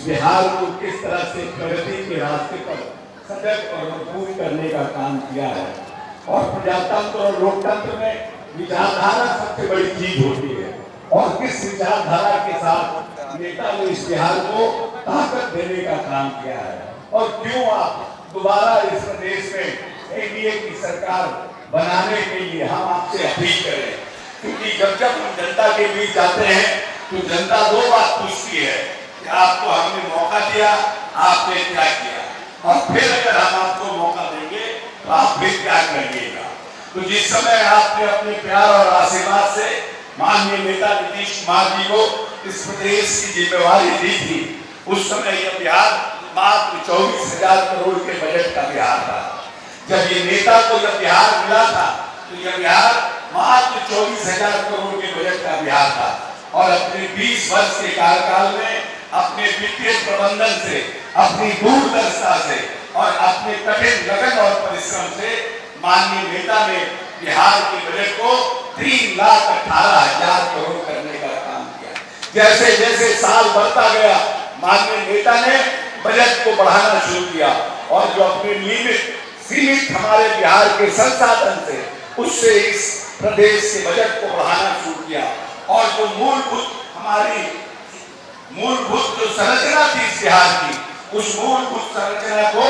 बिहार को किस तरह से प्रगति के रास्ते पर सजग और मजबूत करने का काम किया है। और प्रजातंत्र और लोकतंत्र में विचारधारा सबसे बड़ी चीज होती है, और किस विचारधारा के साथ नेता ने इस बिहार को ताकत देने का काम किया है, और क्यों आप दोबारा इस प्रदेश में एनडीए की सरकार बनाने के लिए हम आपसे अपील करें। क्योंकि जब जब हम जनता के बीच जाते हैं तो जनता दो बात पूछती है कि आपको हमने मौका दिया, आपने क्या किया, और फिर अगर हम आपको मौका देंगे तो आप फिर क्या करिएगा। तो जिस समय आपने अपने प्यार और आशीर्वाद से माननीय नेता नीतीश कुमार जी को इस प्रदेश की जिम्मेवारी दी थी, उस समय यह बिहार मात्र 24,000 करोड़ के बजट का बिहार था। जब ये नेता को जब बिहार मिला था तो यह बिहार मात्र 24,000 करोड़ के बजट का बिहार था, और अपने 20 वर्ष के कार्यकाल में अपने वित्तीय प्रबंधन से, अपनी दूरदर्शिता से और अपने कठिन लगन और परिश्रम से माननीय नेता ने बिहार के बजट को 3,18,000 करोड़ करने का काम किया। जैसे जैसे साल बढ़ता गया माननीय नेता ने बजट को बढ़ाना शुरू किया, और जो अपने सीमित हमारे बिहार के संसाधन से उससे इस प्रदेश के बजट को बढ़ाना शुरू किया, और जो हमारी मूलभूत जो संरचना थी इस बिहार की, उस मूलभूत संरचना को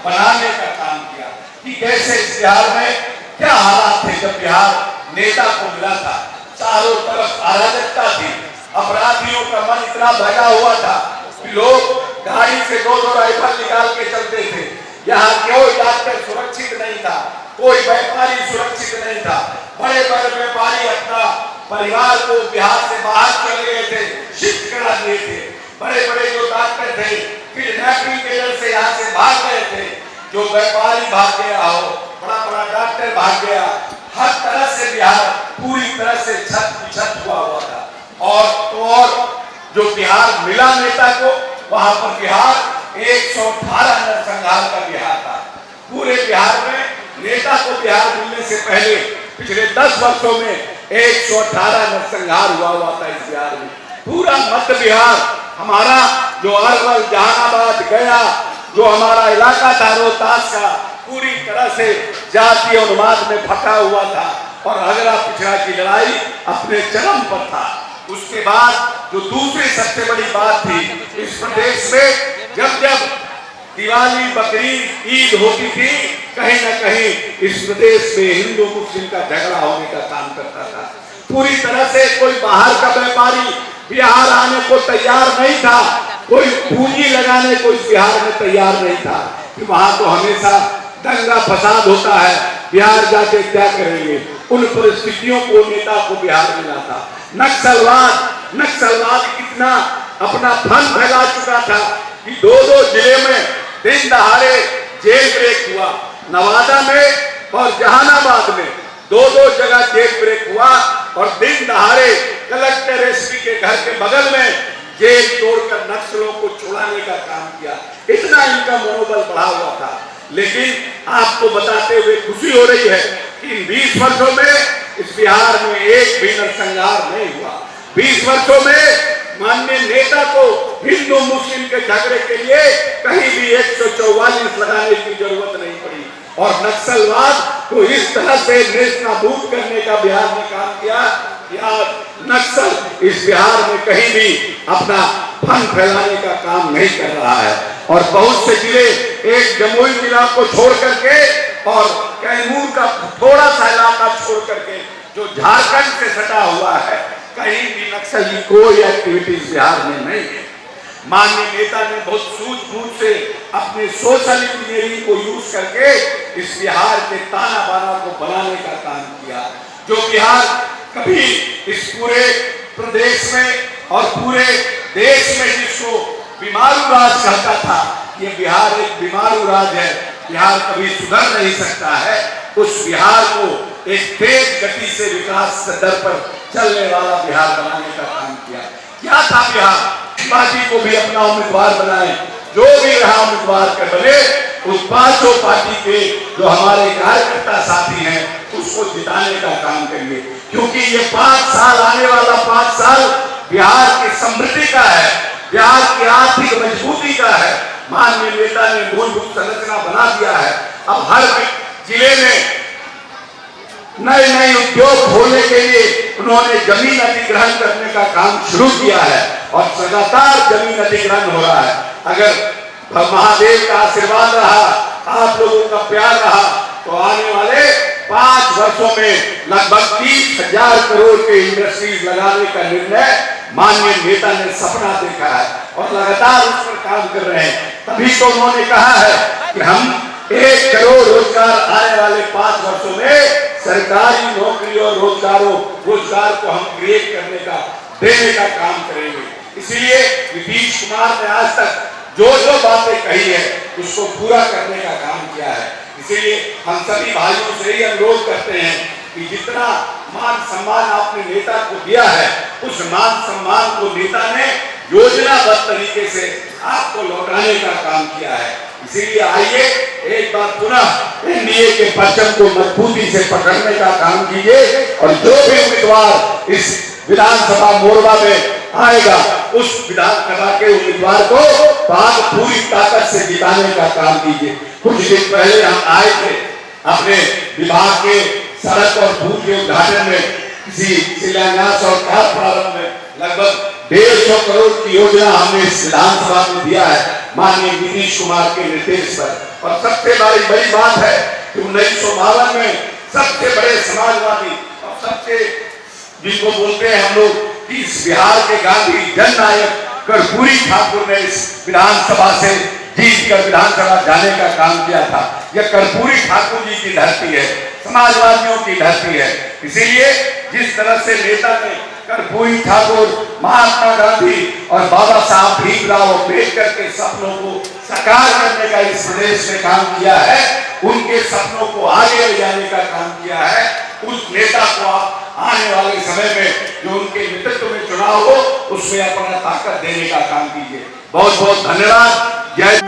बनाने का काम किया कि कैसे इस बिहार में क्या हालात थे। जब बिहार नेता को मिला था चारों तरफ अराजकता थी, अपराधियों का मन इतना भरा हुआ था कि लोग गाड़ी से 2-2 राइफल निकाल के चलते थे। यहाँ कोई डॉक्टर सुरक्षित नहीं था, कोई व्यापारी सुरक्षित नहीं था। बड़े बड़े व्यापारी अपना परिवार को बिहार से बाहर चले गए थे, शिफ्ट करा दिए थे। बड़े बड़े जो डॉक्टर थे किडनैपिंग के डर से यहाँ से भाग गए थे। जो व्यापारी भाग गया हो, बड़ा बड़ा डॉक्टर भाग गया। हर तरह से बिहार पूरी तरह से छत हुआ था। और जो बिहार मिला नेता को, वहां पर बिहार 118 नरसंहार का बिहार था। पूरे बिहार में नेता को बिहार मिलने से पहले पिछले 10 वर्षों में 118 नरसंहार हुआ था इस बिहार में। पूरा मध्य बिहार हमारा जो अरवल, जहानाबाद, गया, जो हमारा इलाका था रोहतास का, पूरी तरह से जातीय उन्माद में फटा हुआ था, और अगला पिछड़ा की लड़ाई अपने चरम पर था। उसके बाद जो दूसरी सबसे बड़ी बात थी इस प्रदेश में, जब जब दिवाली, बकरीद, ईद होती थी, कहीं न कहीं इस प्रदेश में हिंदू मुस्लिम का झगड़ा होने का काम करता था। पूरी तरह से कोई बाहर का व्यापारी बिहार आने को तैयार नहीं था, कोई पूंजी लगाने को इस बिहार में तैयार नहीं था कि वहां तो हमेशा दंगा फसाद होता है, बिहार जाके क्या करेंगे। उन परिस्थितियों को नेता को बिहार मिला था। नक्सलवाद कितना अपना फन फैला चुका था कि 2-2 जिले में दिन दहाड़े जेल ब्रेक हुआ। नवादा में और जहानाबाद में 2-2 जगह जेल ब्रेक हुआ, और दिन दहाड़े कलेक्टर एसपी के घर के बगल में जेल तोड़कर नक्सलों को छुड़ाने का काम किया। इतना इनका मनोबल बढ़ा हुआ था। लेकिन आपको बताते हुए खुशी हो रही है कि इन 20 वर्षों में इस बिहार में एक भी नरसंहार नहीं हुआ। 20 वर्षों में माननीय नेता को हिंदू मुस्लिम के झगड़े के लिए कहीं भी 144 लगाने की जरूरत नहीं पड़ी, और नक्सलवाद को इस तरह से नेस्तनाबूद करने का बिहार ने काम किया कि आज नक्सल इस बिहार में कहीं भी अपना फन फैलाने का काम नहीं कर रहा है। और बहुत से जिले, एक जमुई जिला को छोड़ करके और कैमूर का थोड़ा सा इलाका छोड़ करके जो झारखंड से सटा हुआ है, कहीं भी नक्सल की कोई एक्टिविटी बिहार में नहीं है। माननीय नेता ने बहुत सूझबूझ से अपने सोशल इंजीनियरिंग को यूज करके इस बिहार के ताना बाना को बनाने का काम किया। जो बिहार कभी इस पूरे प्रदेश में और पूरे देश में जिसको बीमारू राज कहता था, ये बिहार एक बीमारू राज है, बिहार कभी सुधर नहीं सकता है। उस बिहार को एक तेज गति से विकास दर पर चलने वाला बिहार बनाने का काम किया। क्या था बिहार? शिवाजी को भी अपना उम्मीदवार बनाए, जो भी रहा उम्मीदवार के बने, उस 5 पार्टी के जो हमारे कार्यकर्ता साथी हैं उसको जिताने का काम करिए। क्योंकि ये 5 साल, आने वाला 5 साल बिहार की समृद्धि का है, बिहार की आर्थिक मजबूती का है। माननीय नेता ने मूलभूत संरचना बना दिया है। अब हर जिले में नए नए उद्योग खोलने के लिए उन्होंने जमीन अधिग्रहण करने का काम शुरू किया है और लगातार जमीन अधिग्रहण हो रहा है। अगर महादेव का आशीर्वाद रहा, आप लोगों का प्यार रहा, तो आने वाले 5 वर्षों में लगभग 30,000 करोड़ के इंडस्ट्रीज लगाने का निर्णय माननीय नेता ने सपना देखा है और लगातार उस पर काम कर रहे हैं। तभी तो उन्होंने कहा है कि हम 1 करोड़ रोजगार आने वाले 5 वर्षों में सरकारी नौकरी और रोजगार को हम क्रिएट करने का, देने का काम करेंगे। इसलिए नीतीश कुमार ने आज तक जो बातें कही है उसको पूरा करने का काम किया है। इसीलिए हम सभी भाइयों से ही अनुरोध करते हैं कि जितना मान सम्मान आपने नेता को दिया है, उस मान सम्मान को नेता ने योजनाबद्ध तरीके से आपको लौटाने का काम किया है। इसीलिए आइए एक बार पुनः एनडीए के परचम को मजबूती से पकड़ने का काम कीजिए और जो भी उम्मीदवार इस विधानसभा मोरबा में आएगा उस विधानसभा के उम्मीदवार को पूरी ताकत से जिताने का काम कीजिए। कुछ दिन पहले हम आए थे अपने विभाग के सड़क और पुल के उद्घाटन में, किसी शिलान्यास और कार्य प्रारंभ में लगभग 150 करोड़ की योजना हमने इस विधानसभा में दिया है माननीय नीतीश कुमार के निर्देश पर। और सबसे बड़ी बात है कि 1952 में सबसे बड़े समाजवादी और सबसे जिनको बोलते हैं हम लोग कि इस बिहार के गांधी जननायक कर्पूरी ठाकुर ने इस विधानसभा से जीत कर विधानसभा जाने का काम किया था। यह कर्पूरी ठाकुर जी की धरती है, समाजवादियों की धरती है। इसीलिए जिस तरह से नेता ने कर्पूरी ठाकुर, महात्मा गांधी और बाबा साहब भीमराव अम्बेडकर के सपनों को साकार करने का इस प्रदेश में काम किया है, उनके सपनों को आगे ले जाने का काम किया है, उस नेता को आप आने वाले समय में जो उनके नेतृत्व में चुनाव हो उसमें अपना ताकत देने का काम कीजिए। बहुत बहुत धन्यवाद। जय